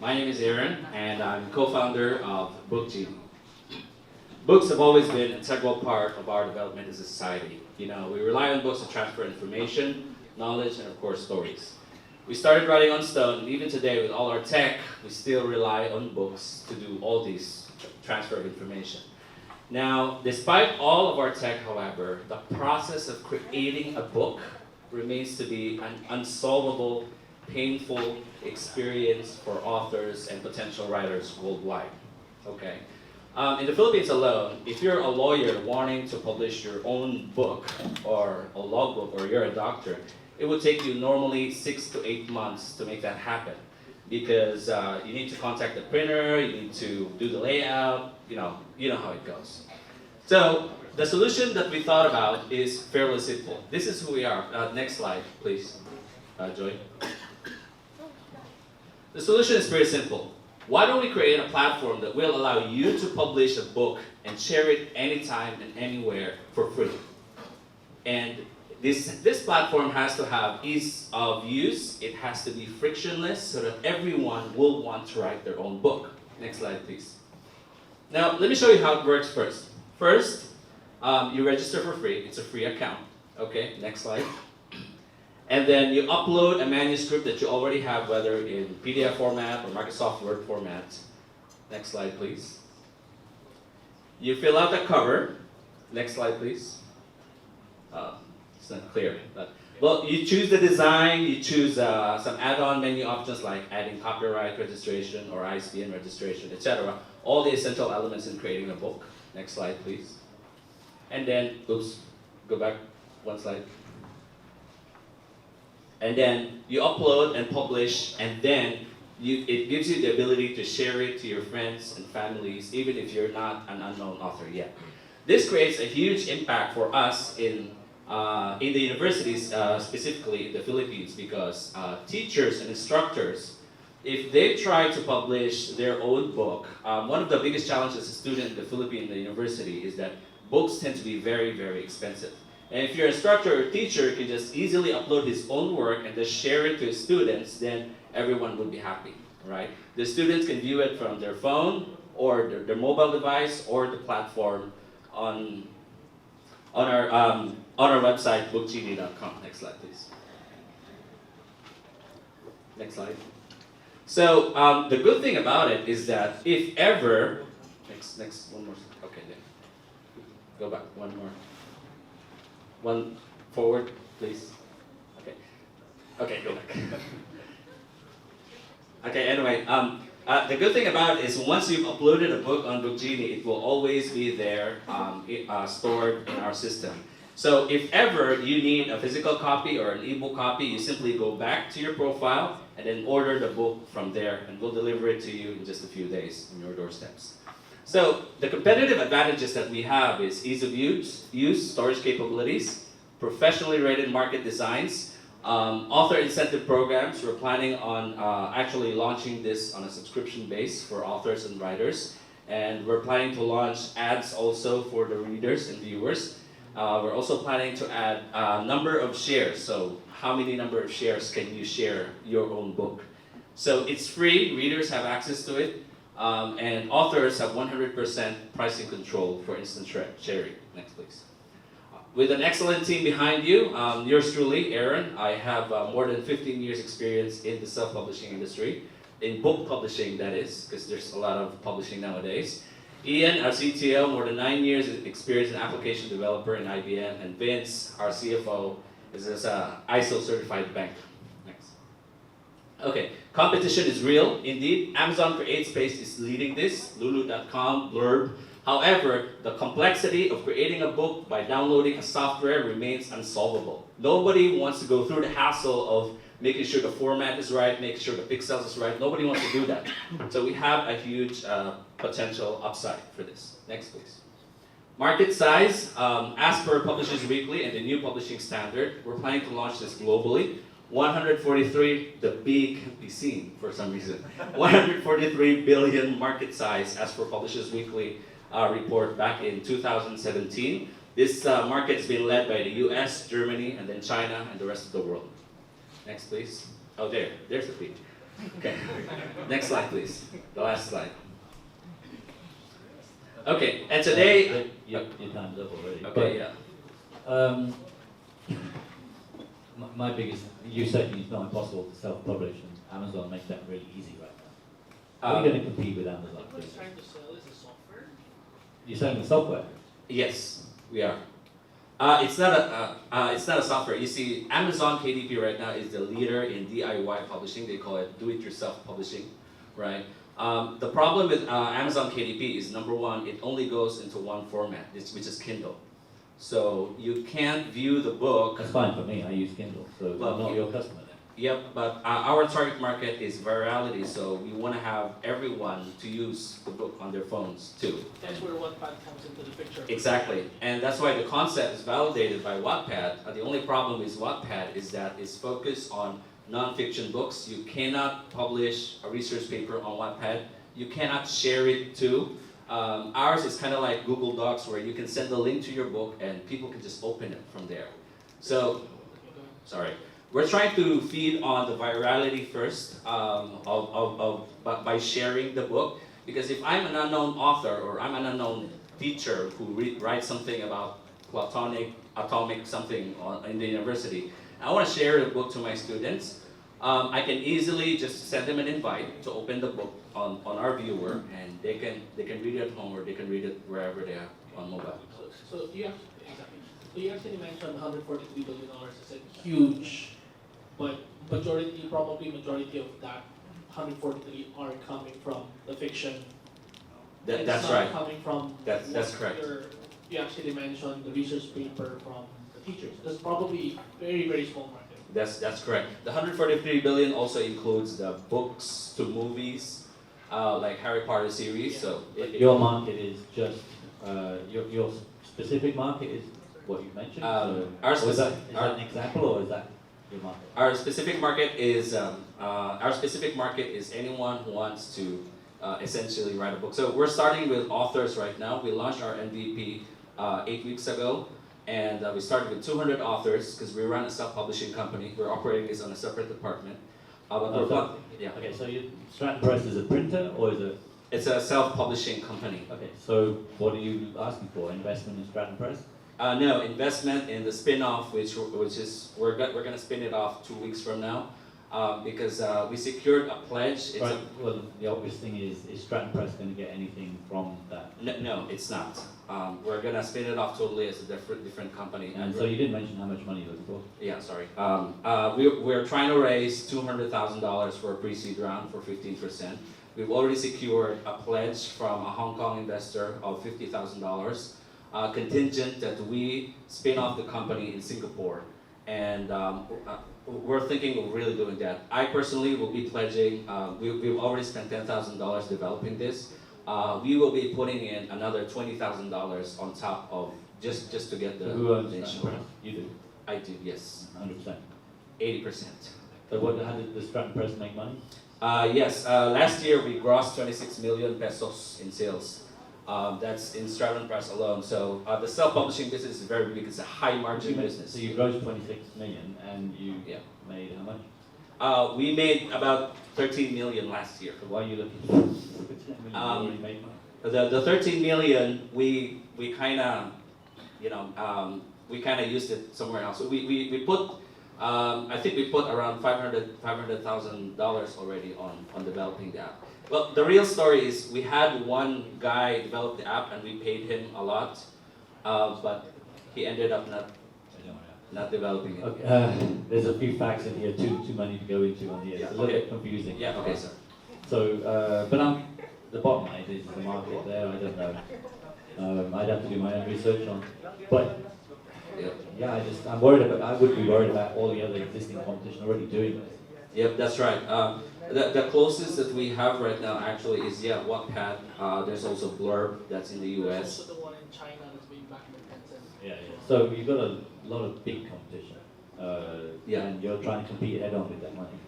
My name is Aaron, and I'm co-founder of Bookgini. Books have always been an integral part of our development as a society. You know, we rely on books to transfer information, knowledge, and of course, stories. We started writing on stone, and even today, with all our tech, we still rely on books to do all these transfer of information. Now, despite all of our tech, however, the process of creating a book remains to be an unsolvable, painful experience for authors and potential writers worldwide. Okay. In the Philippines alone, if you're a lawyer wanting to publish your own book or a logbook, or you're a doctor, it would take you normally 6 to 8 months to make that happen, because you need to contact the printer, you need to do the layout, you know how it goes. So the solution that we thought about is fairly simple. This is who we are. Next slide, please, Joy. The solution is very simple. Why don't we create a platform that will allow you to publish a book and share it anytime and anywhere for free? And this platform has to have ease of use. It has to be frictionless so that everyone will want to write their own book. Next slide, please. Now, let me show you how it works first. First, you register for free. It's a free account. Okay, next slide. And then you upload a manuscript that you already have, whether in PDF format or Microsoft Word format. Next slide, please. You fill out the cover. Next slide, please. It's not clear. Well, you choose the design. You choose some add-on menu options like adding copyright registration or ISBN registration, etc. All the essential elements in creating a book. Next slide, please. And then, oops, go back one slide. And then you upload and publish, and then it gives you the ability to share it to your friends and families, even if you're not an unknown author yet. This creates a huge impact for us in the universities, specifically in the Philippines, because teachers and instructors, if they try to publish their own book, one of the biggest challenges as a student in the Philippines, the university, is that books tend to be very, very expensive. And if your instructor or teacher can just easily upload his own work and just share it to his students, then everyone would be happy, right? The students can view it from their phone or their mobile device or the platform on our website, bookgini.com. Next slide, please. Next slide. So the good thing about it is that if ever, next, one more, okay, then. Go back, one more. One forward, please. Okay. Okay, go back. Okay, anyway, the good thing about it is once you've uploaded a book on Bookgini, it will always be there, stored in our system. So if ever you need a physical copy or an ebook copy, you simply go back to your profile and then order the book from there, and we'll deliver it to you in just a few days on your doorsteps. So the competitive advantages that we have is ease of use, storage capabilities, professionally rated market designs, author incentive programs. We're planning on actually launching this on a subscription base for authors and writers. And we're planning to launch ads also for the readers and viewers. We're also planning to add a number of shares. So how many number of shares can you share your own book? So it's free, readers have access to it. And authors have 100% pricing control for instant sharing. Next, please. With an excellent team behind you, yours truly, Aaron. I have more than 15 years experience in the self-publishing industry, in book publishing, that is, because there's a lot of publishing nowadays. Ian, our CTO, more than 9 years experience in application developer in IBM, and Vince, our CFO, is an ISO certified banker. Okay, competition is real, indeed. Amazon CreateSpace is leading this, Lulu.com, Blurb. However, the complexity of creating a book by downloading a software remains unsolvable. Nobody wants to go through the hassle of making sure the format is right, making sure the pixels is right. Nobody wants to do that. So we have a huge potential upside for this. Next, please. Market size, as per Publishers Weekly and the new publishing standard, we're planning to launch this globally. 143, the B can't be seen for some reason. 143 billion market size as per Publishers Weekly report back in 2017. This market has been led by the US, Germany, and then China, and the rest of the world. Next, please. Oh, there's the peak. Okay. Next slide, please. The last slide. Okay, and today. Your time's up already. Okay, yeah. Um, my biggest, you said it's not impossible to self-publish, and Amazon makes that really easy right now. How are you going to compete with Amazon? What we're trying to sell is a software. You're selling the software? Yes, we are. It's not a software. You see, Amazon KDP right now is the leader in DIY publishing. They call it do-it-yourself publishing, right? The problem with Amazon KDP is number one, it only goes into one format, which is Kindle. So you can't view the book. That's fine for me. I use Kindle, so Well, I'm not your customer then. Yep, but our target market is virality, so we want to have everyone to use the book on their phones too. That's where Wattpad comes into the picture. Exactly, and that's why the concept is validated by Wattpad. The only problem with Wattpad is that it's focused on non-fiction books. You cannot publish a research paper on Wattpad. You cannot share it too. Ours is kind of like Google Docs, where you can send the link to your book and people can just open it from there. So, sorry. We're trying to feed on the virality first by sharing the book, because if I'm an unknown author or I'm an unknown teacher who writes something about atomic something in the university, I want to share the book to my students, I can easily just send them an invite to open the book on our viewer, and they can read it at home or they can read it wherever they are on mobile. So you actually mentioned $143 billion is a huge, but probably majority of that 143 are coming from the fiction. That's not right. Coming from That's correct. You actually mentioned the research paper from the teachers. That's probably very, very small market. That's correct. The 143 billion also includes the books to movies, like Harry Potter series. Yeah. So Your market is just, your specific market is what you mentioned? Is that an example, or is that your market? Our specific market is anyone who wants to essentially write a book. So we're starting with authors right now. We launched our MVP 8 weeks ago, and we started with 200 authors because we run a self-publishing company. We're operating this on a separate department. Yeah. Okay, so Stratton Press is a printer, or is it? It's a self-publishing company. Okay, so what are you asking for? Investment in Stratton Press? No, investment in the spin-off, which is we're going to spin it off 2 weeks from now, because we secured a pledge. Right. Well, the obvious thing is Stratton Press going to get anything from that? No, it's not. We're going to spin it off totally as a different company. And so you didn't mention how much money you're looking for? Yeah, sorry. We're trying to raise $200,000 for a pre-seed round for 15%. We've already secured a pledge from a Hong Kong investor of $50,000. Contingent that we spin off the company in Singapore, and we're thinking of really doing that. I personally will be pledging. We've already spent $10,000 developing this. We will be putting in another $20,000 on top of just to get the. So who owns nation. Stratton Press? You do. I do, yes. 100%. 80%. So how did the Stratton Press make money? Yes. Last year we grossed 26 million pesos in sales. That's in Stratton Press alone. So the self-publishing business is very big. It's a high-margin business. So you grossed 26 million, and you made how much? We made about 13 million last year. So why are you looking for 10 million? You already made money. The 13 million, we kind of, we kind of used it somewhere else. So we put, I think we put around $500,000 already on developing the app. Well, the real story is we had one guy develop the app and we paid him a lot, but he ended up not developing it. Okay, there's a few facts in here, too many to go into on here. It's a little bit confusing. Yeah, okay, sir. So, but the bottom line is the market there, I don't know. I'd have to do my own research on, but yeah, I'm worried about, I would be worried about all the other existing competition already doing this. Yep, that's right. The closest that we have right now actually is Wattpad. There's also Blurb that's in the US. There's also the one in China that's being backed by Tencent. Yeah. So you've got a lot of big competition, and you're trying to compete head on with that money.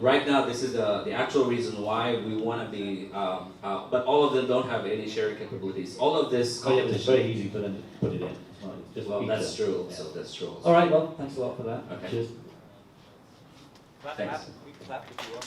Right now, this is the actual reason why we want to be, but all of them don't have any sharing capabilities. All of this competition. It's very easy for them to put it in. It's not, it's just that's true. Yeah. So that's true. All right. Well, thanks a lot for that. Okay. Cheers. Thanks. We clap if you want.